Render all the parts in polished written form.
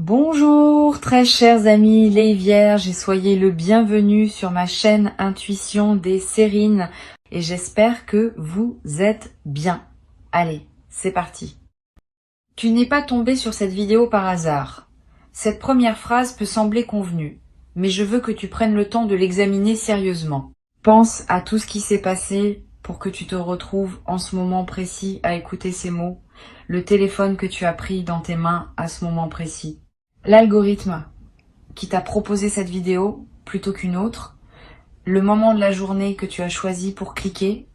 Bonjour très chers amis les vierges et soyez le bienvenu sur ma chaîne Intuition des Sérines et j'espère que vous êtes bien. Allez, c'est parti. Tu n'es pas tombé sur cette vidéo par hasard. Cette première phrase peut sembler convenue, mais je veux que tu prennes le temps de l'examiner sérieusement. Pense à tout ce qui s'est passé pour que tu te retrouves en ce moment précis à écouter ces mots, le téléphone que tu as pris dans tes mains à ce moment précis. L'algorithme qui t'a proposé cette vidéo plutôt qu'une autre, le moment de la journée que tu as choisi pour cliquer,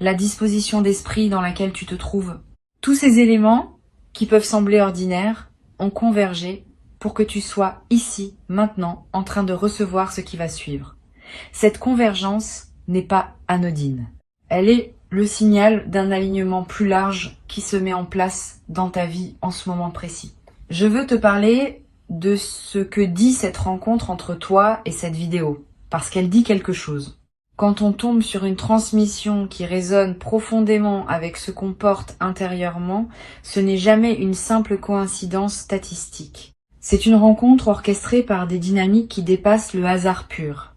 la disposition d'esprit dans laquelle tu te trouves. Tous ces éléments, qui peuvent sembler ordinaires, ont convergé pour que tu sois ici, maintenant, en train de recevoir ce qui va suivre. Cette convergence n'est pas anodine. Elle est le signal d'un alignement plus large qui se met en place dans ta vie en ce moment précis. Je veux te parler de ce que dit cette rencontre entre toi et cette vidéo, parce qu'elle dit quelque chose. Quand on tombe sur une transmission qui résonne profondément avec ce qu'on porte intérieurement, ce n'est jamais une simple coïncidence statistique. C'est une rencontre orchestrée par des dynamiques qui dépassent le hasard pur.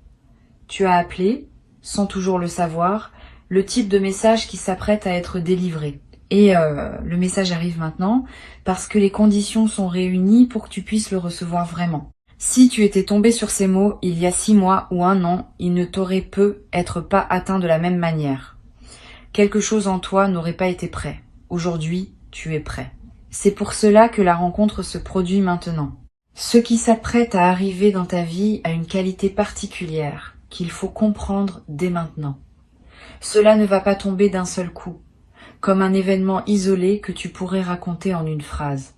Tu as appelé, sans toujours le savoir, le type de message qui s'apprête à être délivré. Et le message arrive maintenant parce que les conditions sont réunies pour que tu puisses le recevoir vraiment. Si tu étais tombé sur ces mots il y a 6 mois ou 1 an, il ne t'aurait peut être pas atteint de la même manière. Quelque chose en toi n'aurait pas été prêt. Aujourd'hui, tu es prêt. C'est pour cela que la rencontre se produit maintenant. Ce qui s'apprête à arriver dans ta vie a une qualité particulière qu'il faut comprendre dès maintenant. Cela ne va pas tomber d'un seul coup, comme un événement isolé que tu pourrais raconter en une phrase.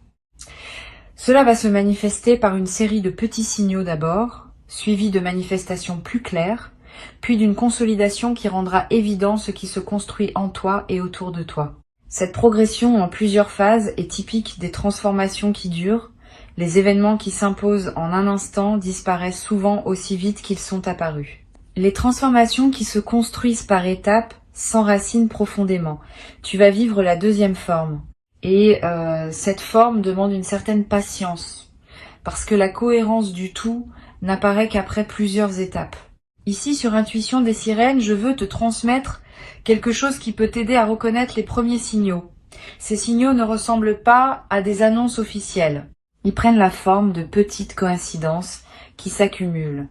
Cela va se manifester par une série de petits signaux d'abord, suivis de manifestations plus claires, puis d'une consolidation qui rendra évident ce qui se construit en toi et autour de toi. Cette progression en plusieurs phases est typique des transformations qui durent. Les événements qui s'imposent en un instant disparaissent souvent aussi vite qu'ils sont apparus. Les transformations qui se construisent par étapes s'enracinent profondément. Tu vas vivre la deuxième forme. Et cette forme demande une certaine patience, parce que la cohérence du tout n'apparaît qu'après plusieurs étapes. Ici, sur Intuition des Sirènes, je veux te transmettre quelque chose qui peut t'aider à reconnaître les premiers signaux. Ces signaux ne ressemblent pas à des annonces officielles. Ils prennent la forme de petites coïncidences qui s'accumulent.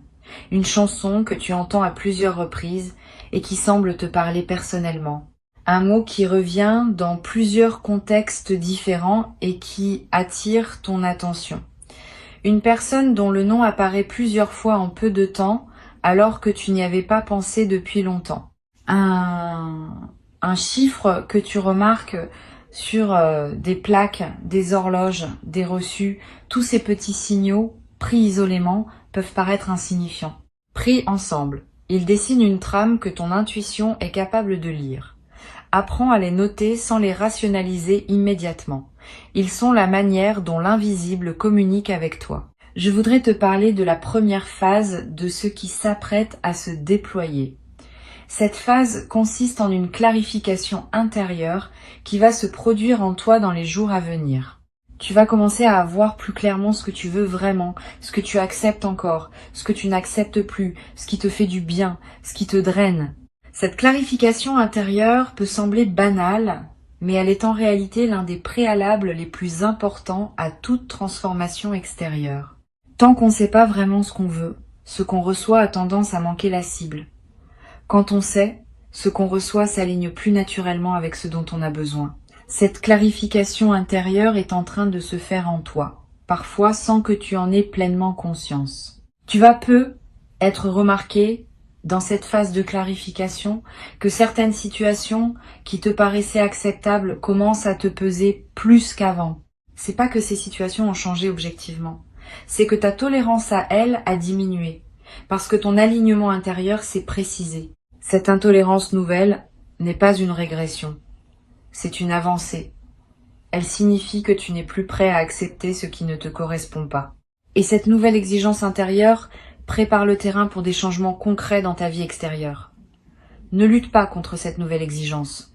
Une chanson que tu entends à plusieurs reprises et qui semble te parler personnellement. Un mot qui revient dans plusieurs contextes différents et qui attire ton attention. Une personne dont le nom apparaît plusieurs fois en peu de temps alors que tu n'y avais pas pensé depuis longtemps. Un chiffre que tu remarques sur des plaques, des horloges, des reçus, tous ces petits signaux pris isolément peuvent paraître insignifiants. Pris ensemble, ils dessinent une trame que ton intuition est capable de lire. Apprends à les noter sans les rationaliser immédiatement. Ils sont la manière dont l'invisible communique avec toi. Je voudrais te parler de la première phase de ce qui s'apprête à se déployer. Cette phase consiste en une clarification intérieure qui va se produire en toi dans les jours à venir. Tu vas commencer à voir plus clairement ce que tu veux vraiment, ce que tu acceptes encore, ce que tu n'acceptes plus, ce qui te fait du bien, ce qui te draine. Cette clarification intérieure peut sembler banale, mais elle est en réalité l'un des préalables les plus importants à toute transformation extérieure. Tant qu'on ne sait pas vraiment ce qu'on veut, ce qu'on reçoit a tendance à manquer la cible. Quand on sait, ce qu'on reçoit s'aligne plus naturellement avec ce dont on a besoin. Cette clarification intérieure est en train de se faire en toi, parfois sans que tu en aies pleinement conscience. Tu vas peu être remarqué dans cette phase de clarification que certaines situations qui te paraissaient acceptables commencent à te peser plus qu'avant. C'est pas que ces situations ont changé objectivement, c'est que ta tolérance à elles a diminué, parce que ton alignement intérieur s'est précisé. Cette intolérance nouvelle n'est pas une régression, c'est une avancée. Elle signifie que tu n'es plus prêt à accepter ce qui ne te correspond pas. Et cette nouvelle exigence intérieure prépare le terrain pour des changements concrets dans ta vie extérieure. Ne lutte pas contre cette nouvelle exigence.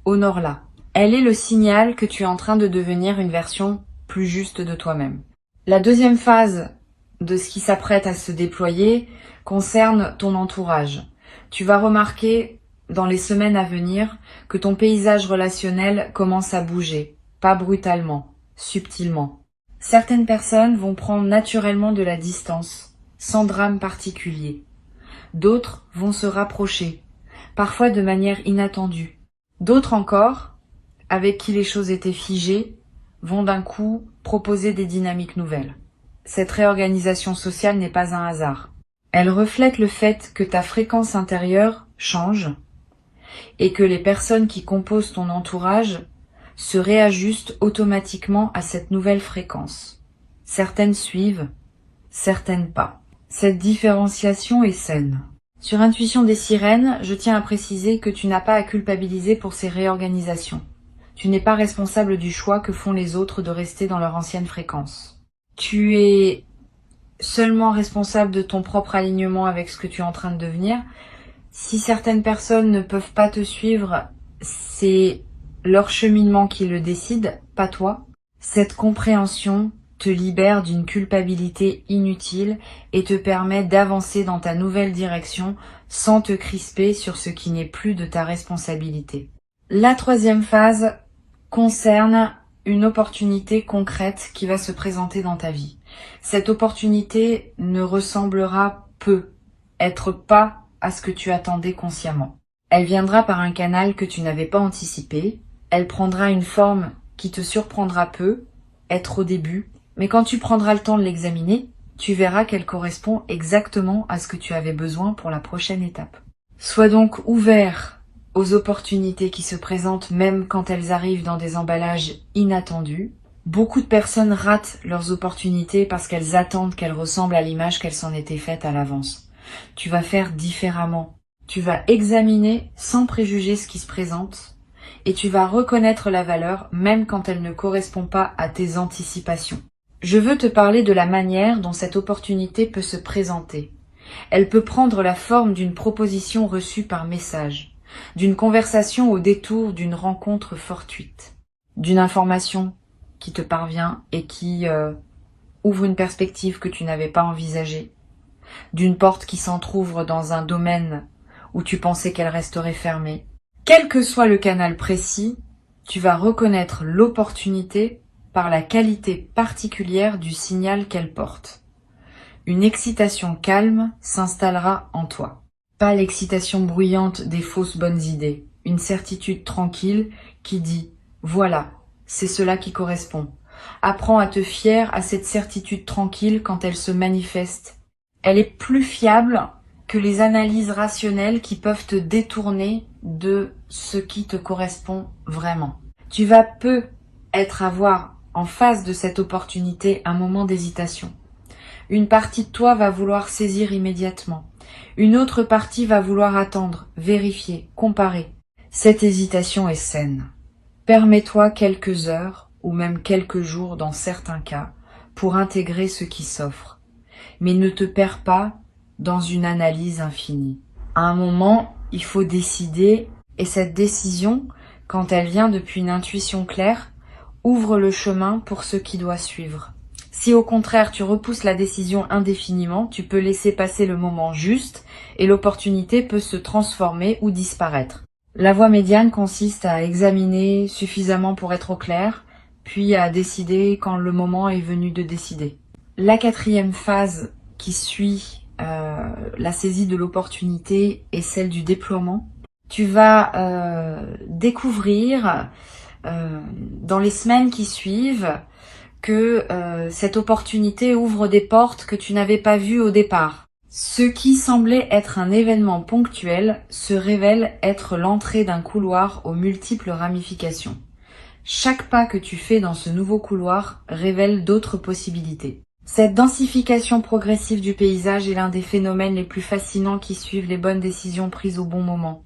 Honore-la. Elle est le signal que tu es en train de devenir une version plus juste de toi-même. La deuxième phase de ce qui s'apprête à se déployer concerne ton entourage. Tu vas remarquer dans les semaines à venir que ton paysage relationnel commence à bouger, pas brutalement, subtilement. Certaines personnes vont prendre naturellement de la distance, sans drame particulier. D'autres vont se rapprocher, parfois de manière inattendue. D'autres encore, avec qui les choses étaient figées, vont d'un coup proposer des dynamiques nouvelles. Cette réorganisation sociale n'est pas un hasard. Elle reflète le fait que ta fréquence intérieure change et que les personnes qui composent ton entourage se réajustent automatiquement à cette nouvelle fréquence. Certaines suivent, certaines pas. Cette différenciation est saine. Sur Intuition des sirènes, je tiens à préciser que tu n'as pas à culpabiliser pour ces réorganisations. Tu n'es pas responsable du choix que font les autres de rester dans leur ancienne fréquence. Tu es seulement responsable de ton propre alignement avec ce que tu es en train de devenir. Si certaines personnes ne peuvent pas te suivre, c'est leur cheminement qui le décide, pas toi. Cette compréhension te libère d'une culpabilité inutile et te permet d'avancer dans ta nouvelle direction sans te crisper sur ce qui n'est plus de ta responsabilité. La troisième phase concerne une opportunité concrète qui va se présenter dans ta vie. Cette opportunité ne ressemblera être pas à ce que tu attendais consciemment. Elle viendra par un canal que tu n'avais pas anticipé. Elle prendra une forme qui te surprendra peu, être au début, mais quand tu prendras le temps de l'examiner, tu verras qu'elle correspond exactement à ce que tu avais besoin pour la prochaine étape. Sois donc ouvert aux opportunités qui se présentent même quand elles arrivent dans des emballages inattendus. Beaucoup de personnes ratent leurs opportunités parce qu'elles attendent qu'elles ressemblent à l'image qu'elles s'en étaient faites à l'avance. Tu vas faire différemment. Tu vas examiner sans préjuger ce qui se présente et tu vas reconnaître la valeur même quand elle ne correspond pas à tes anticipations. Je veux te parler de la manière dont cette opportunité peut se présenter. Elle peut prendre la forme d'une proposition reçue par message, d'une conversation au détour d'une rencontre fortuite, d'une information qui te parvient et qui ouvre une perspective que tu n'avais pas envisagée, d'une porte qui s'entrouvre dans un domaine où tu pensais qu'elle resterait fermée. Quel que soit le canal précis, tu vas reconnaître l'opportunité par la qualité particulière du signal qu'elle porte. Une excitation calme s'installera en toi. Pas l'excitation bruyante des fausses bonnes idées, une certitude tranquille qui dit « Voilà, c'est cela qui correspond ». Apprends à te fier à cette certitude tranquille quand elle se manifeste. Elle est plus fiable que les analyses rationnelles qui peuvent te détourner de ce qui te correspond vraiment. Tu vas avoir en face de cette opportunité un moment d'hésitation. Une partie de toi va vouloir saisir immédiatement. Une autre partie va vouloir attendre, vérifier, comparer. Cette hésitation est saine. Permets-toi quelques heures ou même quelques jours dans certains cas pour intégrer ce qui s'offre. Mais ne te perds pas dans une analyse infinie. À un moment, il faut décider et cette décision, quand elle vient depuis une intuition claire, ouvre le chemin pour ce qui doit suivre. Si au contraire tu repousses la décision indéfiniment, tu peux laisser passer le moment juste et l'opportunité peut se transformer ou disparaître. La voie médiane consiste à examiner suffisamment pour être au clair, puis à décider quand le moment est venu de décider. La quatrième phase qui suit la saisie de l'opportunité est celle du déploiement. Tu vas découvrir dans les semaines qui suivent que cette opportunité ouvre des portes que tu n'avais pas vues au départ. Ce qui semblait être un événement ponctuel se révèle être l'entrée d'un couloir aux multiples ramifications. Chaque pas que tu fais dans ce nouveau couloir révèle d'autres possibilités. Cette densification progressive du paysage est l'un des phénomènes les plus fascinants qui suivent les bonnes décisions prises au bon moment.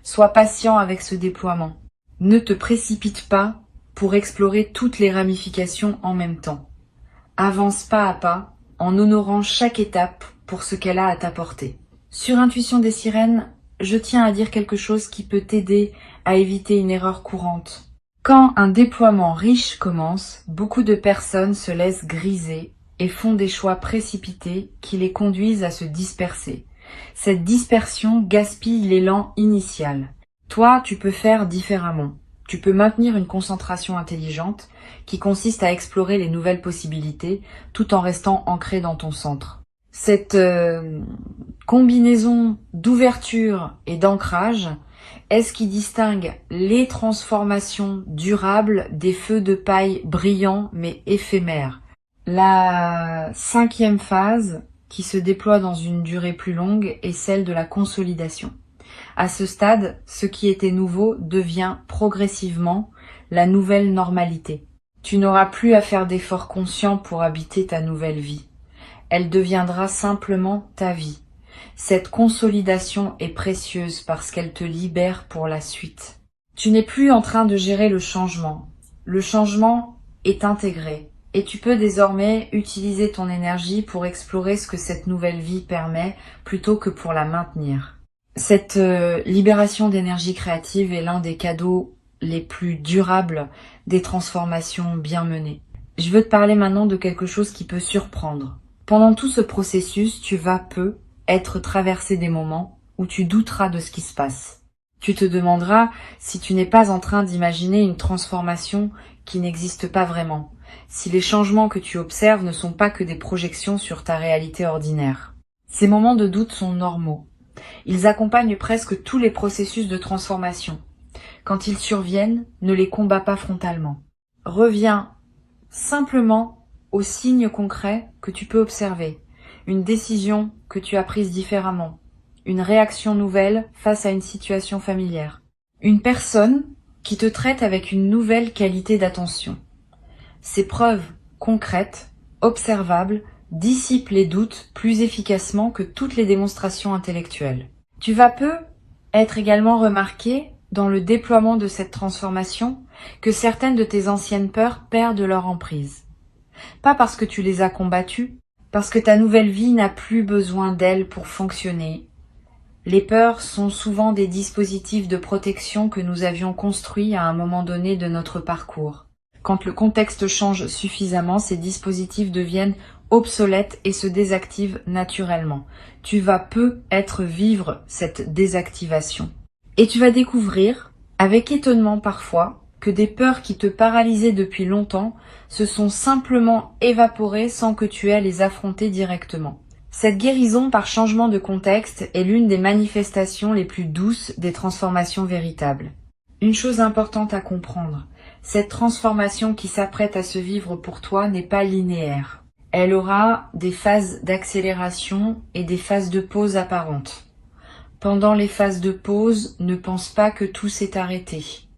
Sois patient avec ce déploiement. Ne te précipite pas pour explorer toutes les ramifications en même temps. Avance pas à pas en honorant chaque étape pour ce qu'elle a à t'apporter. Sur Intuition des sirènes, je tiens à dire quelque chose qui peut t'aider à éviter une erreur courante. Quand un déploiement riche commence, beaucoup de personnes se laissent griser et font des choix précipités qui les conduisent à se disperser. Cette dispersion gaspille l'élan initial. Toi, tu peux faire différemment. Tu peux maintenir une concentration intelligente qui consiste à explorer les nouvelles possibilités tout en restant ancré dans ton centre. Cette combinaison d'ouverture et d'ancrage est ce qui distingue les transformations durables des feux de paille brillants mais éphémères. La 5e phase, qui se déploie dans une durée plus longue, est celle de la consolidation. À ce stade, ce qui était nouveau devient progressivement la nouvelle normalité. Tu n'auras plus à faire d'efforts conscients pour habiter ta nouvelle vie. Elle deviendra simplement ta vie. Cette consolidation est précieuse parce qu'elle te libère pour la suite. Tu n'es plus en train de gérer le changement. Le changement est intégré et tu peux désormais utiliser ton énergie pour explorer ce que cette nouvelle vie permet plutôt que pour la maintenir. Cette libération d'énergie créative est l'un des cadeaux les plus durables des transformations bien menées. Je veux te parler maintenant de quelque chose qui peut surprendre. Pendant tout ce processus, tu vas être traversé des moments où tu douteras de ce qui se passe. Tu te demanderas si tu n'es pas en train d'imaginer une transformation qui n'existe pas vraiment, si les changements que tu observes ne sont pas que des projections sur ta réalité ordinaire. Ces moments de doute sont normaux. Ils accompagnent presque tous les processus de transformation. Quand ils surviennent, ne les combats pas frontalement. Reviens simplement aux signes concrets que tu peux observer. Une décision que tu as prise différemment. Une réaction nouvelle face à une situation familière. Une personne qui te traite avec une nouvelle qualité d'attention. Ces preuves concrètes, observables, dissipent les doutes plus efficacement que toutes les démonstrations intellectuelles. Tu vas être également remarqué dans le déploiement de cette transformation que certaines de tes anciennes peurs perdent leur emprise. Pas parce que tu les as combattues, parce que ta nouvelle vie n'a plus besoin d'elles pour fonctionner. Les peurs sont souvent des dispositifs de protection que nous avions construits à un moment donné de notre parcours. Quand le contexte change suffisamment, ces dispositifs deviennent obsolètes et se désactivent naturellement. Tu vas vivre cette désactivation. Et tu vas découvrir, avec étonnement parfois, que des peurs qui te paralysaient depuis longtemps se sont simplement évaporées sans que tu aies à les affronter directement. Cette guérison par changement de contexte est l'une des manifestations les plus douces des transformations véritables. Une chose importante à comprendre, cette transformation qui s'apprête à se vivre pour toi n'est pas linéaire. Elle aura des phases d'accélération et des phases de pause apparentes. Pendant les phases de pause, ne pense pas que tout s'est arrêté.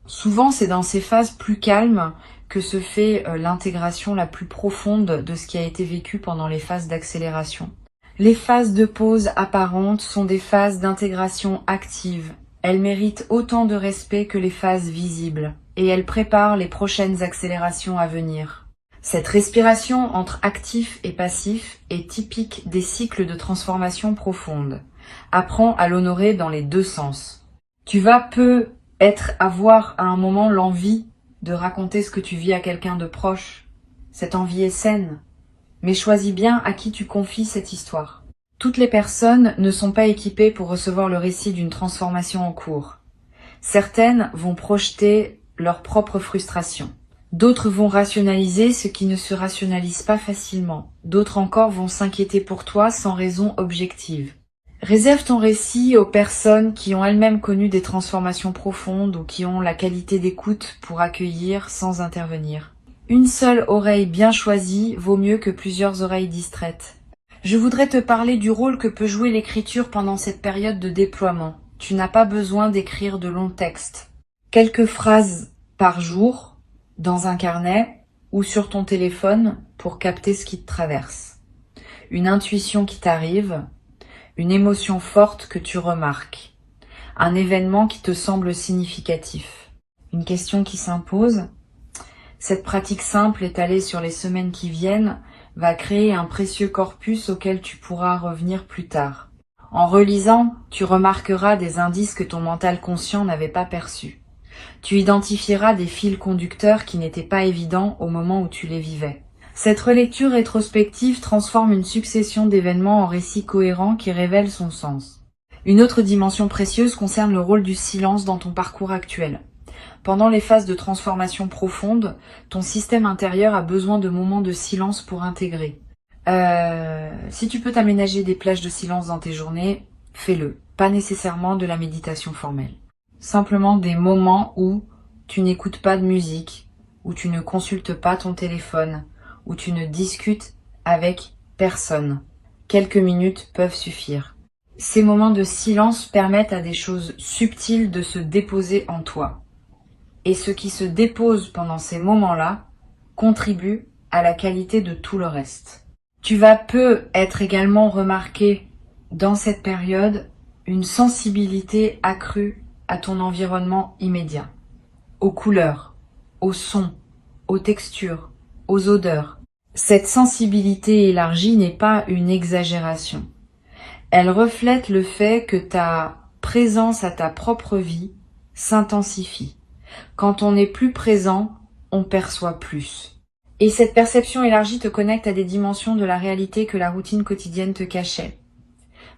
Souvent, c'est dans ces phases plus calmes que se fait l'intégration la plus profonde de ce qui a été vécu pendant les phases d'accélération. Les phases de pause apparentes sont des phases d'intégration active. Elles méritent autant de respect que les phases visibles, et elles préparent les prochaines accélérations à venir. Cette respiration entre actif et passif est typique des cycles de transformation profonde. Apprends à l'honorer dans les deux sens. Tu vas avoir à un moment l'envie de raconter ce que tu vis à quelqu'un de proche. Cette envie est saine, mais choisis bien à qui tu confies cette histoire. Toutes les personnes ne sont pas équipées pour recevoir le récit d'une transformation en cours. Certaines vont projeter leur propre frustration. D'autres vont rationaliser ce qui ne se rationalise pas facilement. D'autres encore vont s'inquiéter pour toi sans raison objective. Réserve ton récit aux personnes qui ont elles-mêmes connu des transformations profondes ou qui ont la qualité d'écoute pour accueillir sans intervenir. Une seule oreille bien choisie vaut mieux que plusieurs oreilles distraites. Je voudrais te parler du rôle que peut jouer l'écriture pendant cette période de déploiement. Tu n'as pas besoin d'écrire de longs textes. Quelques phrases par jour, dans un carnet ou sur ton téléphone pour capter ce qui te traverse. Une intuition qui t'arrive, une émotion forte que tu remarques, un événement qui te semble significatif, une question qui s'impose. Cette pratique simple étalée sur les semaines qui viennent va créer un précieux corpus auquel tu pourras revenir plus tard. En relisant, tu remarqueras des indices que ton mental conscient n'avait pas perçus. Tu identifieras des fils conducteurs qui n'étaient pas évidents au moment où tu les vivais. Cette relecture rétrospective transforme une succession d'événements en récits cohérents qui révèlent son sens. Une autre dimension précieuse concerne le rôle du silence dans ton parcours actuel. Pendant les phases de transformation profonde, ton système intérieur a besoin de moments de silence pour intégrer. Si tu peux t'aménager des plages de silence dans tes journées, fais-le. Pas nécessairement de la méditation formelle. Simplement des moments où tu n'écoutes pas de musique, où tu ne consultes pas ton téléphone, où tu ne discutes avec personne. Quelques minutes peuvent suffire. Ces moments de silence permettent à des choses subtiles de se déposer en toi. Et ce qui se dépose pendant ces moments-là contribue à la qualité de tout le reste. Tu vas peu être également remarqué dans cette période une sensibilité accrue à ton environnement immédiat, aux couleurs, aux sons, aux textures, aux odeurs. Cette sensibilité élargie n'est pas une exagération. Elle reflète le fait que ta présence à ta propre vie s'intensifie. Quand on est plus présent, on perçoit plus. Et cette perception élargie te connecte à des dimensions de la réalité que la routine quotidienne te cachait.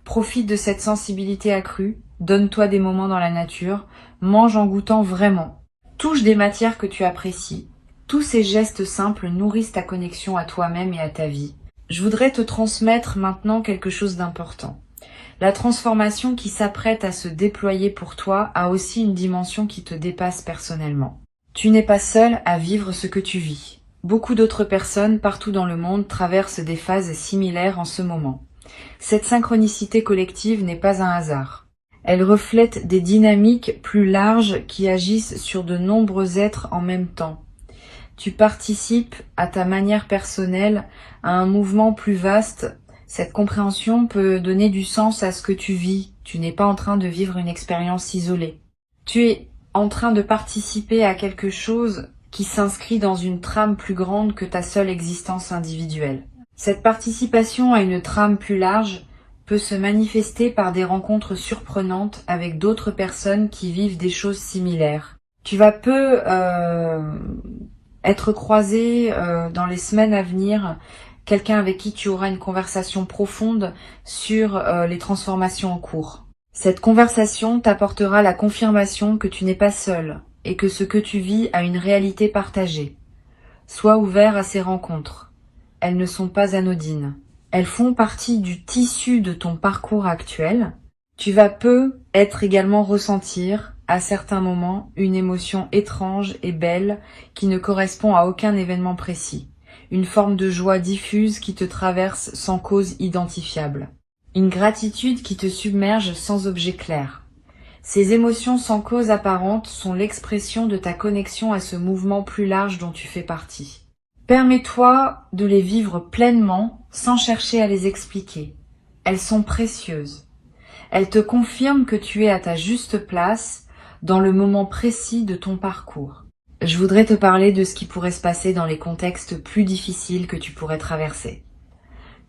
Profite de cette sensibilité accrue, donne-toi des moments dans la nature, mange en goûtant vraiment. Touche des matières que tu apprécies. Tous ces gestes simples nourrissent ta connexion à toi-même et à ta vie. Je voudrais te transmettre maintenant quelque chose d'important. La transformation qui s'apprête à se déployer pour toi a aussi une dimension qui te dépasse personnellement. Tu n'es pas seul à vivre ce que tu vis. Beaucoup d'autres personnes partout dans le monde traversent des phases similaires en ce moment. Cette synchronicité collective n'est pas un hasard. Elle reflète des dynamiques plus larges qui agissent sur de nombreux êtres en même temps. Tu participes à ta manière personnelle à un mouvement plus vaste. Cette compréhension peut donner du sens à ce que tu vis. Tu n'es pas en train de vivre une expérience isolée. Tu es en train de participer à quelque chose qui s'inscrit dans une trame plus grande que ta seule existence individuelle. Cette participation à une trame plus large peut se manifester par des rencontres surprenantes avec d'autres personnes qui vivent des choses similaires. Tu vas peu être croisé dans les semaines à venir quelqu'un avec qui tu auras une conversation profonde sur les transformations en cours. Cette conversation t'apportera la confirmation que tu n'es pas seul et que ce que tu vis a une réalité partagée. Sois ouvert à ces rencontres. Elles ne sont pas anodines. Elles font partie du tissu de ton parcours actuel. Tu vas peu être également ressentir, à certains moments, une émotion étrange et belle qui ne correspond à aucun événement précis. Une forme de joie diffuse qui te traverse sans cause identifiable. Une gratitude qui te submerge sans objet clair. Ces émotions sans cause apparente sont l'expression de ta connexion à ce mouvement plus large dont tu fais partie. Permets-toi de les vivre pleinement sans chercher à les expliquer. Elles sont précieuses. Elles te confirment que tu es à ta juste place dans le moment précis de ton parcours. Je voudrais te parler de ce qui pourrait se passer dans les contextes plus difficiles que tu pourrais traverser.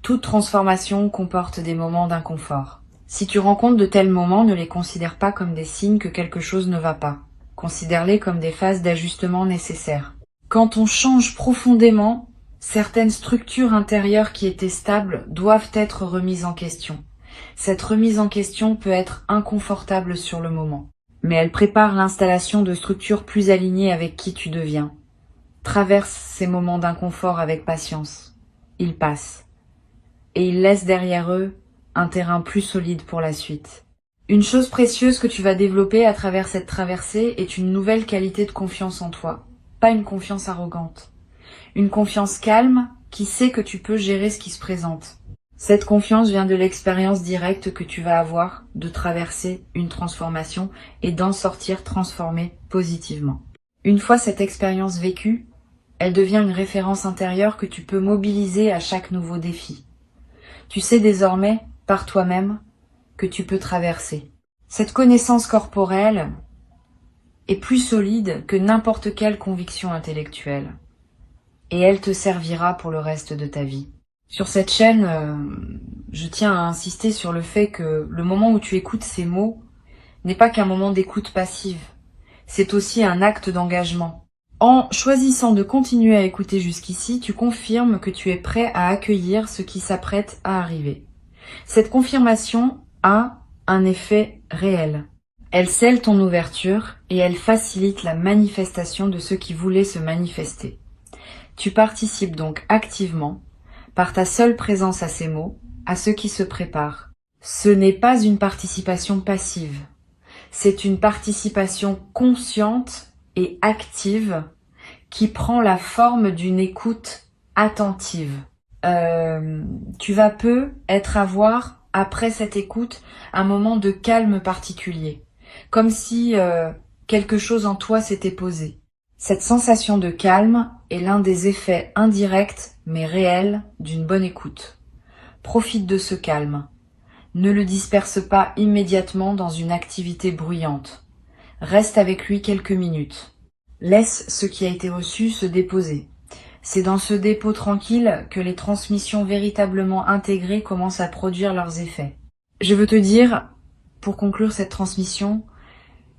Toute transformation comporte des moments d'inconfort. Si tu rencontres de tels moments, ne les considère pas comme des signes que quelque chose ne va pas. Considère-les comme des phases d'ajustement nécessaires. Quand on change profondément, certaines structures intérieures qui étaient stables doivent être remises en question. Cette remise en question peut être inconfortable sur le moment, mais elle prépare l'installation de structures plus alignées avec qui tu deviens. Traverse ces moments d'inconfort avec patience. Ils passent. Et ils laissent derrière eux un terrain plus solide pour la suite. Une chose précieuse que tu vas développer à travers cette traversée est une nouvelle qualité de confiance en toi. Pas une confiance arrogante. Une confiance calme qui sait que tu peux gérer ce qui se présente. Cette confiance vient de l'expérience directe que tu vas avoir de traverser une transformation et d'en sortir transformé positivement. Une fois cette expérience vécue, elle devient une référence intérieure que tu peux mobiliser à chaque nouveau défi. Tu sais désormais, par toi-même, que tu peux traverser. Cette connaissance corporelle est plus solide que n'importe quelle conviction intellectuelle. Et elle te servira pour le reste de ta vie. Sur cette chaîne, je tiens à insister sur le fait que le moment où tu écoutes ces mots n'est pas qu'un moment d'écoute passive. C'est aussi un acte d'engagement. En choisissant de continuer à écouter jusqu'ici, tu confirmes que tu es prêt à accueillir ce qui s'apprête à arriver. Cette confirmation a un effet réel. Elle scelle ton ouverture et elle facilite la manifestation de ce qui voulait se manifester. Tu participes donc activement, par ta seule présence à ces mots, à ce qui se prépare. Ce n'est pas une participation passive, c'est une participation consciente et active qui prend la forme d'une écoute attentive. Tu vas avoir, après cette écoute, un moment de calme particulier, comme si quelque chose en toi s'était posé. Cette sensation de calme est l'un des effets indirects mais réels d'une bonne écoute. Profite de ce calme. Ne le disperse pas immédiatement dans une activité bruyante. Reste avec lui quelques minutes. Laisse ce qui a été reçu se déposer. C'est dans ce dépôt tranquille que les transmissions véritablement intégrées commencent à produire leurs effets. Je veux te dire, pour conclure cette transmission,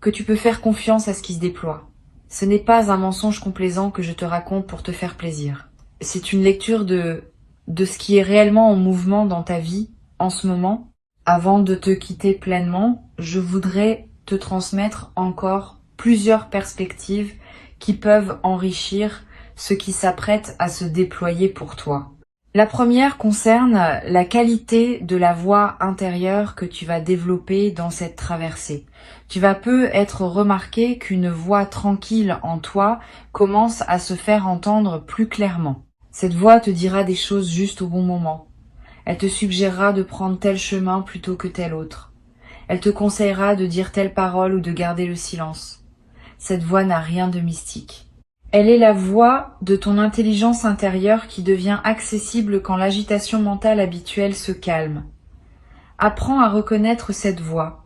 que tu peux faire confiance à ce qui se déploie. Ce n'est pas un mensonge complaisant que je te raconte pour te faire plaisir. C'est une lecture de ce qui est réellement en mouvement dans ta vie en ce moment. Avant de te quitter pleinement, je voudrais te transmettre encore plusieurs perspectives qui peuvent enrichir ce qui s'apprête à se déployer pour toi. La première concerne la qualité de la voix intérieure que tu vas développer dans cette traversée. Tu vas être remarqué qu'une voix tranquille en toi commence à se faire entendre plus clairement. Cette voix te dira des choses juste au bon moment. Elle te suggérera de prendre tel chemin plutôt que tel autre. Elle te conseillera de dire telle parole ou de garder le silence. Cette voix n'a rien de mystique. Elle est la voix de ton intelligence intérieure qui devient accessible quand l'agitation mentale habituelle se calme. Apprends à reconnaître cette voix.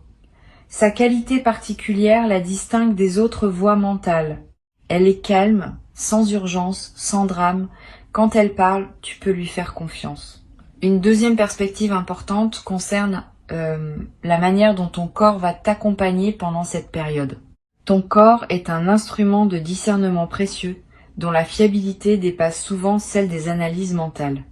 Sa qualité particulière la distingue des autres voix mentales. Elle est calme, sans urgence, sans drame. Quand elle parle, tu peux lui faire confiance. Une deuxième perspective importante concerne la manière dont ton corps va t'accompagner pendant cette période. Ton corps est un instrument de discernement précieux dont la fiabilité dépasse souvent celle des analyses mentales.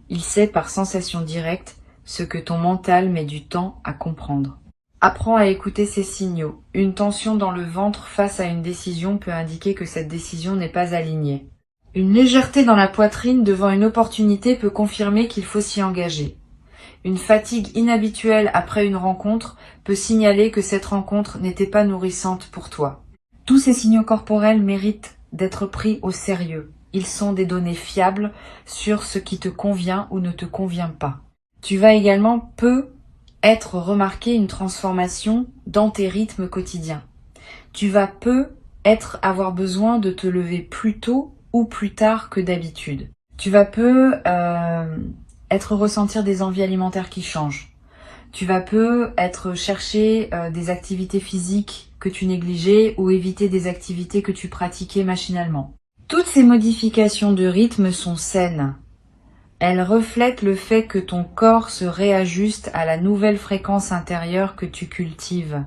Il sait par sensation directe ce que ton mental met du temps à comprendre. Apprends à écouter ces signaux. Une tension dans le ventre face à une décision peut indiquer que cette décision n'est pas alignée. Une légèreté dans la poitrine devant une opportunité peut confirmer qu'il faut s'y engager. Une fatigue inhabituelle après une rencontre peut signaler que cette rencontre n'était pas nourrissante pour toi. Tous ces signaux corporels méritent d'être pris au sérieux. Ils sont des données fiables sur ce qui te convient ou ne te convient pas. Tu vas également être remarqué une transformation dans tes rythmes quotidiens. Tu vas avoir besoin de te lever plus tôt ou plus tard que d'habitude. Tu vas ressentir des envies alimentaires qui changent. Tu vas chercher des activités physiques que tu négligeais ou éviter des activités que tu pratiquais machinalement. Toutes ces modifications de rythme sont saines. Elles reflètent le fait que ton corps se réajuste à la nouvelle fréquence intérieure que tu cultives.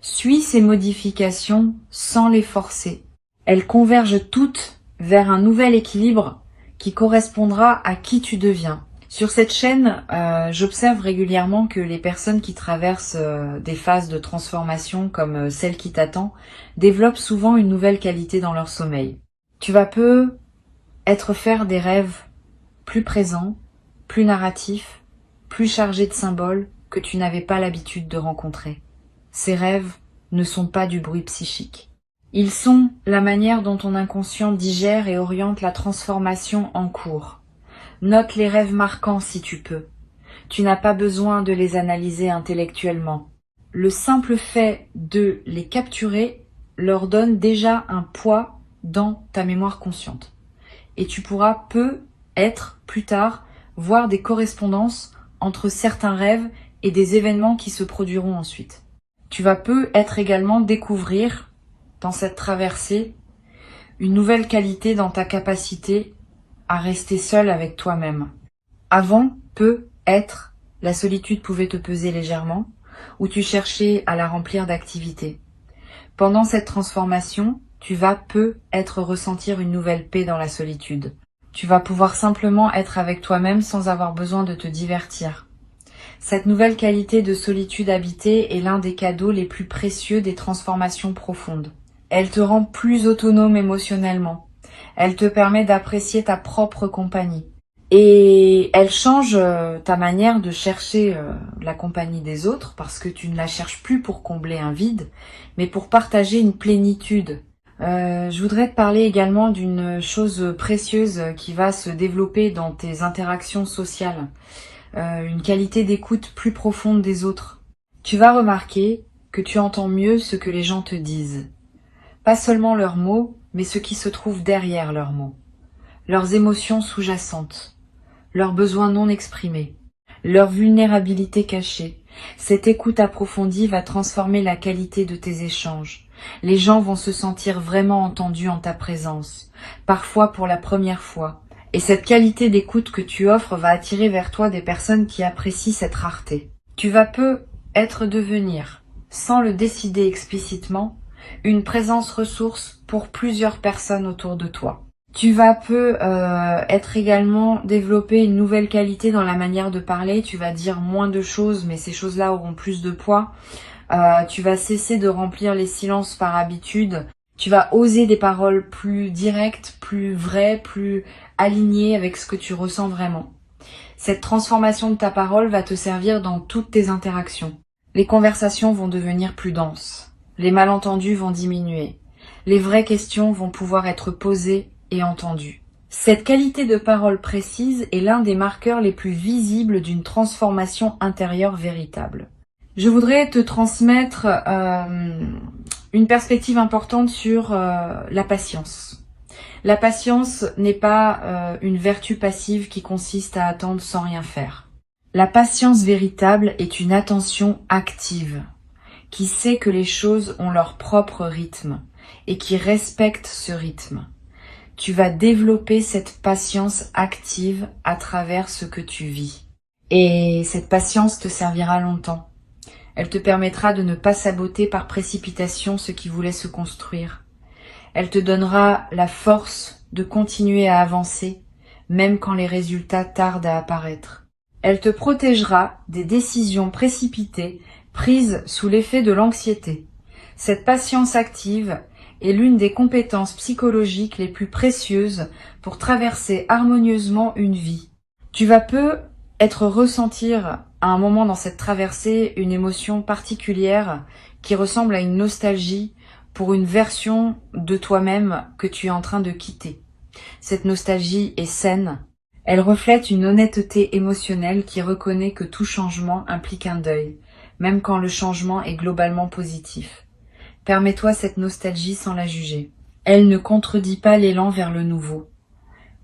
Suis ces modifications sans les forcer. Elles convergent toutes vers un nouvel équilibre qui correspondra à qui tu deviens. Sur cette chaîne, j'observe régulièrement que les personnes qui traversent des phases de transformation comme celle qui t'attend développent souvent une nouvelle qualité dans leur sommeil. Tu vas faire des rêves plus présents, plus narratifs, plus chargés de symboles que tu n'avais pas l'habitude de rencontrer. Ces rêves ne sont pas du bruit psychique. Ils sont la manière dont ton inconscient digère et oriente la transformation en cours. Note les rêves marquants si tu peux. Tu n'as pas besoin de les analyser intellectuellement. Le simple fait de les capturer leur donne déjà un poids dans ta mémoire consciente. Et tu pourras plus tard, voir des correspondances entre certains rêves et des événements qui se produiront ensuite. Tu vas également découvrir, dans cette traversée, une nouvelle qualité dans ta capacité à rester seul avec toi-même. Avant, la solitude pouvait te peser légèrement, ou tu cherchais à la remplir d'activités. Pendant cette transformation, tu vas peut-être ressentir une nouvelle paix dans la solitude. Tu vas pouvoir simplement être avec toi-même sans avoir besoin de te divertir. Cette nouvelle qualité de solitude habitée est l'un des cadeaux les plus précieux des transformations profondes. Elle te rend plus autonome émotionnellement. Elle te permet d'apprécier ta propre compagnie. Et elle change ta manière de chercher la compagnie des autres parce que tu ne la cherches plus pour combler un vide, mais pour partager une plénitude. Je voudrais te parler également d'une chose précieuse qui va se développer dans tes interactions sociales. Une qualité d'écoute plus profonde des autres. Tu vas remarquer que tu entends mieux ce que les gens te disent. Pas seulement leurs mots, mais ce qui se trouve derrière leurs mots. Leurs émotions sous-jacentes, leurs besoins non exprimés, leur vulnérabilité cachée. Cette écoute approfondie va transformer la qualité de tes échanges. Les gens vont se sentir vraiment entendus en ta présence, parfois pour la première fois. Et cette qualité d'écoute que tu offres va attirer vers toi des personnes qui apprécient cette rareté. Tu vas peut-être devenir, sans le décider explicitement, une présence ressource pour plusieurs personnes autour de toi. Tu vas être également développer une nouvelle qualité dans la manière de parler. Tu vas dire moins de choses, mais ces choses-là auront plus de poids. Tu vas cesser de remplir les silences par habitude. Tu vas oser des paroles plus directes, plus vraies, plus alignées avec ce que tu ressens vraiment. Cette transformation de ta parole va te servir dans toutes tes interactions. Les conversations vont devenir plus denses. Les malentendus vont diminuer. Les vraies questions vont pouvoir être posées et entendues. Cette qualité de parole précise est l'un des marqueurs les plus visibles d'une transformation intérieure véritable. Je voudrais te transmettre une perspective importante sur la patience. La patience n'est pas une vertu passive qui consiste à attendre sans rien faire. La patience véritable est une attention active, qui sait que les choses ont leur propre rythme et qui respecte ce rythme. Tu vas développer cette patience active à travers ce que tu vis. Et cette patience te servira longtemps. Elle te permettra de ne pas saboter par précipitation ce qui voulait se construire. Elle te donnera la force de continuer à avancer, même quand les résultats tardent à apparaître. Elle te protégera des décisions précipitées prises sous l'effet de l'anxiété. Cette patience active est l'une des compétences psychologiques les plus précieuses pour traverser harmonieusement une vie. Tu vas peut-être ressentir à un moment dans cette traversée une émotion particulière qui ressemble à une nostalgie pour une version de toi-même que tu es en train de quitter. Cette nostalgie est saine. Elle reflète une honnêteté émotionnelle qui reconnaît que tout changement implique un deuil, même quand le changement est globalement positif. Permets-toi cette nostalgie sans la juger. Elle ne contredit pas l'élan vers le nouveau.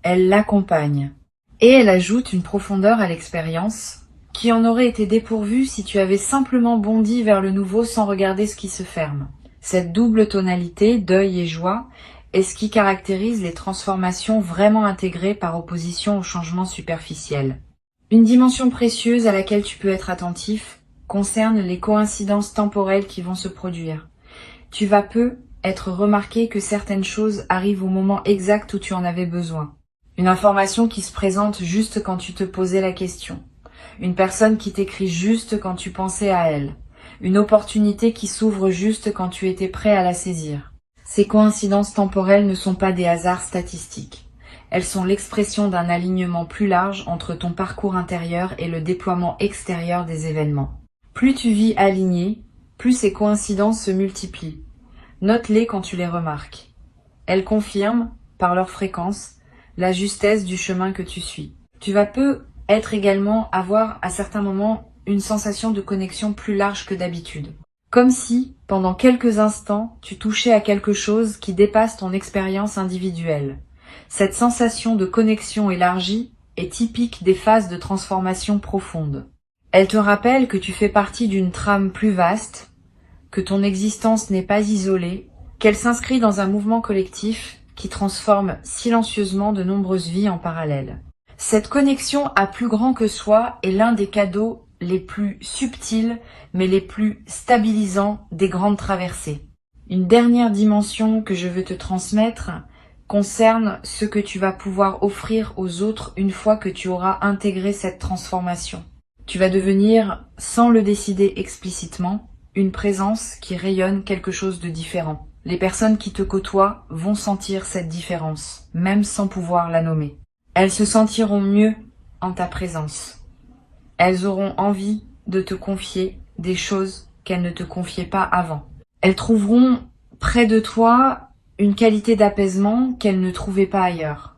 Elle l'accompagne. Et elle ajoute une profondeur à l'expérience qui en aurait été dépourvue si tu avais simplement bondi vers le nouveau sans regarder ce qui se ferme. Cette double tonalité, deuil et joie, est ce qui caractérise les transformations vraiment intégrées par opposition au changement superficiel. Une dimension précieuse à laquelle tu peux être attentif concerne les coïncidences temporelles qui vont se produire. Tu vas être remarqué que certaines choses arrivent au moment exact où tu en avais besoin. Une information qui se présente juste quand tu te posais la question. Une personne qui t'écrit juste quand tu pensais à elle. Une opportunité qui s'ouvre juste quand tu étais prêt à la saisir. Ces coïncidences temporelles ne sont pas des hasards statistiques. Elles sont l'expression d'un alignement plus large entre ton parcours intérieur et le déploiement extérieur des événements. Plus tu vis aligné, plus ces coïncidences se multiplient. Note-les quand tu les remarques. Elles confirment, par leur fréquence, la justesse du chemin que tu suis. Tu vas peut-être également avoir à certains moments une sensation de connexion plus large que d'habitude. Comme si, pendant quelques instants, tu touchais à quelque chose qui dépasse ton expérience individuelle. Cette sensation de connexion élargie est typique des phases de transformation profonde. Elle te rappelle que tu fais partie d'une trame plus vaste, que ton existence n'est pas isolée, qu'elle s'inscrit dans un mouvement collectif qui transforme silencieusement de nombreuses vies en parallèle. Cette connexion à plus grand que soi est l'un des cadeaux les plus subtils mais les plus stabilisants des grandes traversées. Une dernière dimension que je veux te transmettre concerne ce que tu vas pouvoir offrir aux autres une fois que tu auras intégré cette transformation. Tu vas devenir, sans le décider explicitement, une présence qui rayonne quelque chose de différent. Les personnes qui te côtoient vont sentir cette différence, même sans pouvoir la nommer. Elles se sentiront mieux en ta présence. Elles auront envie de te confier des choses qu'elles ne te confiaient pas avant. Elles trouveront près de toi une qualité d'apaisement qu'elles ne trouvaient pas ailleurs.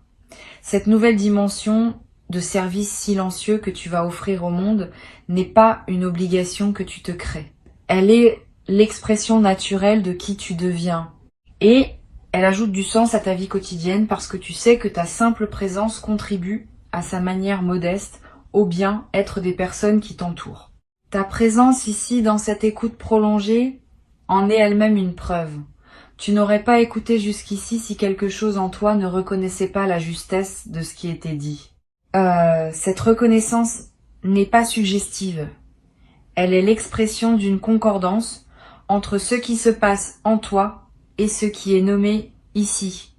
Cette nouvelle dimension de service silencieux que tu vas offrir au monde n'est pas une obligation que tu te crées. Elle est l'expression naturelle de qui tu deviens. Et elle ajoute du sens à ta vie quotidienne parce que tu sais que ta simple présence contribue, à sa manière modeste, au bien-être des personnes qui t'entourent. Ta présence ici, dans cette écoute prolongée, en est elle-même une preuve. Tu n'aurais pas écouté jusqu'ici si quelque chose en toi ne reconnaissait pas la justesse de ce qui était dit. Cette reconnaissance n'est pas suggestive. Elle est l'expression d'une concordance entre ce qui se passe en toi et ce qui est nommé ici.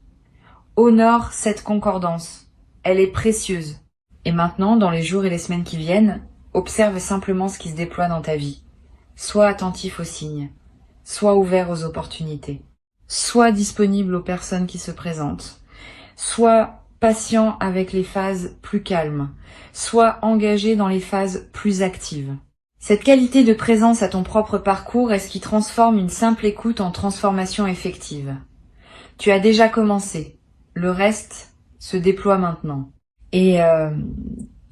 Honore cette concordance. Elle est précieuse. Et maintenant, dans les jours et les semaines qui viennent, observe simplement ce qui se déploie dans ta vie. Sois attentif aux signes. Sois ouvert aux opportunités. Sois disponible aux personnes qui se présentent. Sois patient avec les phases plus calmes. Sois engagé dans les phases plus actives. Cette qualité de présence à ton propre parcours est ce qui transforme une simple écoute en transformation effective. Tu as déjà commencé. Le reste se déploie maintenant. Et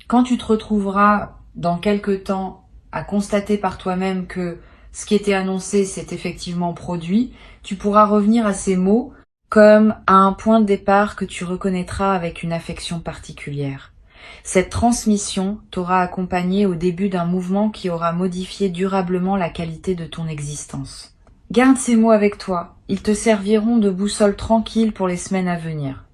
quand tu te retrouveras dans quelque temps à constater par toi-même que ce qui était annoncé s'est effectivement produit, tu pourras revenir à ces mots comme à un point de départ que tu reconnaîtras avec une affection particulière. Cette transmission t'aura accompagné au début d'un mouvement qui aura modifié durablement la qualité de ton existence. Garde ces mots avec toi, ils te serviront de boussole tranquille pour les semaines à venir.